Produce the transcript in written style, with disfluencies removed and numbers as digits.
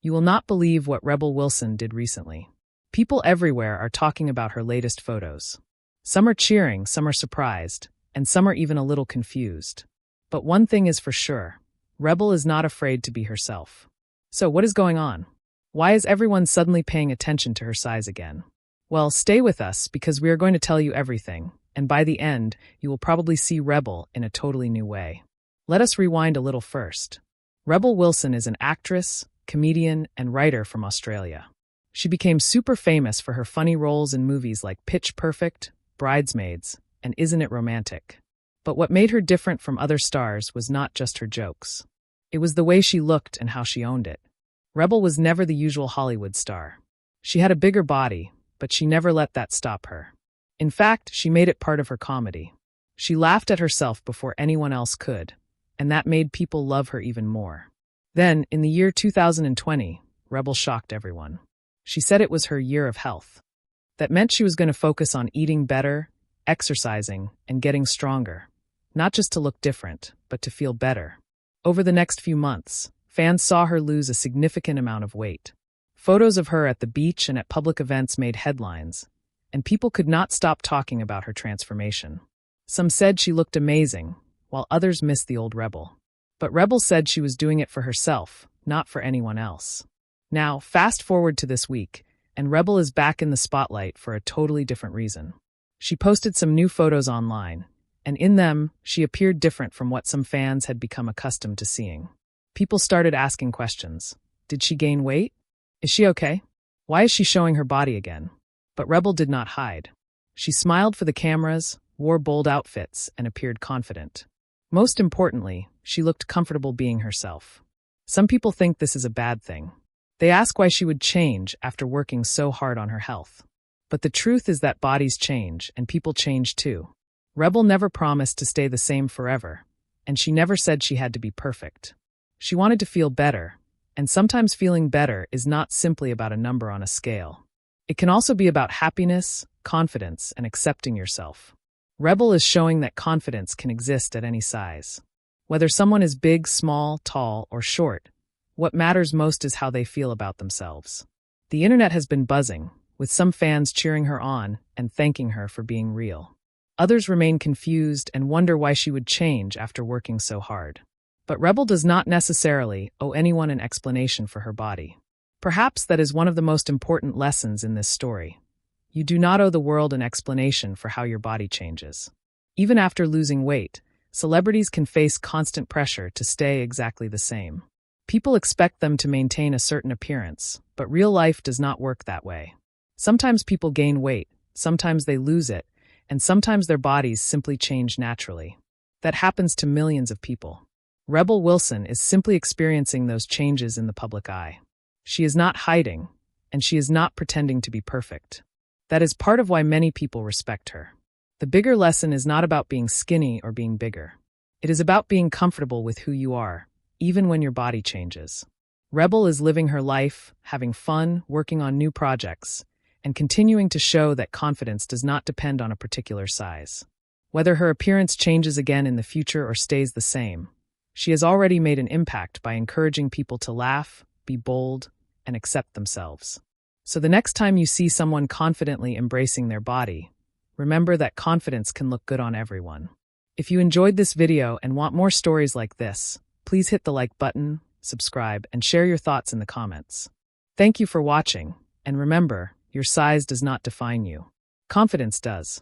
You will not believe what Rebel Wilson did recently. People everywhere are talking about her latest photos. Some are cheering, some are surprised, and some are even a little confused. But one thing is for sure, Rebel is not afraid to be herself. So what is going on? Why is everyone suddenly paying attention to her size again? Well, stay with us because we are going to tell you everything, and by the end, you will probably see Rebel in a totally new way. Let us rewind a little first. Rebel Wilson is an actress, comedian, and writer from Australia. She became super famous for her funny roles in movies like Pitch Perfect, Bridesmaids, and Isn't It Romantic? But what made her different from other stars was not just her jokes. It was the way she looked and how she owned it. Rebel was never the usual Hollywood star. She had a bigger body, but she never let that stop her. In fact, she made it part of her comedy. She laughed at herself before anyone else could, and that made people love her even more. Then, in the year 2020, Rebel shocked everyone. She said it was her year of health. That meant she was going to focus on eating better, exercising, and getting stronger. Not just to look different, but to feel better. Over the next few months, fans saw her lose a significant amount of weight. Photos of her at the beach and at public events made headlines, and people could not stop talking about her transformation. Some said she looked amazing, while others missed the old Rebel. But Rebel said she was doing it for herself, not for anyone else. Now, fast forward to this week, and Rebel is back in the spotlight for a totally different reason. She posted some new photos online, and in them, she appeared different from what some fans had become accustomed to seeing. People started asking questions. Did she gain weight? Is she okay? Why is she showing her body again? But Rebel did not hide. She smiled for the cameras, wore bold outfits, and appeared confident. Most importantly, she looked comfortable being herself. Some people think this is a bad thing. They ask why she would change after working so hard on her health. But the truth is that bodies change, and people change too. Rebel never promised to stay the same forever, and she never said she had to be perfect. She wanted to feel better, and sometimes feeling better is not simply about a number on a scale. It can also be about happiness, confidence, and accepting yourself. Rebel is showing that confidence can exist at any size. Whether someone is big, small, tall, or short, what matters most is how they feel about themselves. The internet has been buzzing, with some fans cheering her on and thanking her for being real. Others remain confused and wonder why she would change after working so hard. But Rebel does not necessarily owe anyone an explanation for her body. Perhaps that is one of the most important lessons in this story. You do not owe the world an explanation for how your body changes. Even after losing weight, celebrities can face constant pressure to stay exactly the same. People expect them to maintain a certain appearance, but real life does not work that way. Sometimes people gain weight, sometimes they lose it, and sometimes their bodies simply change naturally. That happens to millions of people. Rebel Wilson is simply experiencing those changes in the public eye. She is not hiding, and she is not pretending to be perfect. That is part of why many people respect her. The bigger lesson is not about being skinny or being bigger. It is about being comfortable with who you are, even when your body changes. Rebel is living her life, having fun, working on new projects, and continuing to show that confidence does not depend on a particular size. Whether her appearance changes again in the future or stays the same, she has already made an impact by encouraging people to laugh, be bold, and accept themselves. So the next time you see someone confidently embracing their body, remember that confidence can look good on everyone. If you enjoyed this video and want more stories like this, please hit the like button, subscribe, and share your thoughts in the comments. Thank you for watching, and remember, your size does not define you. Confidence does.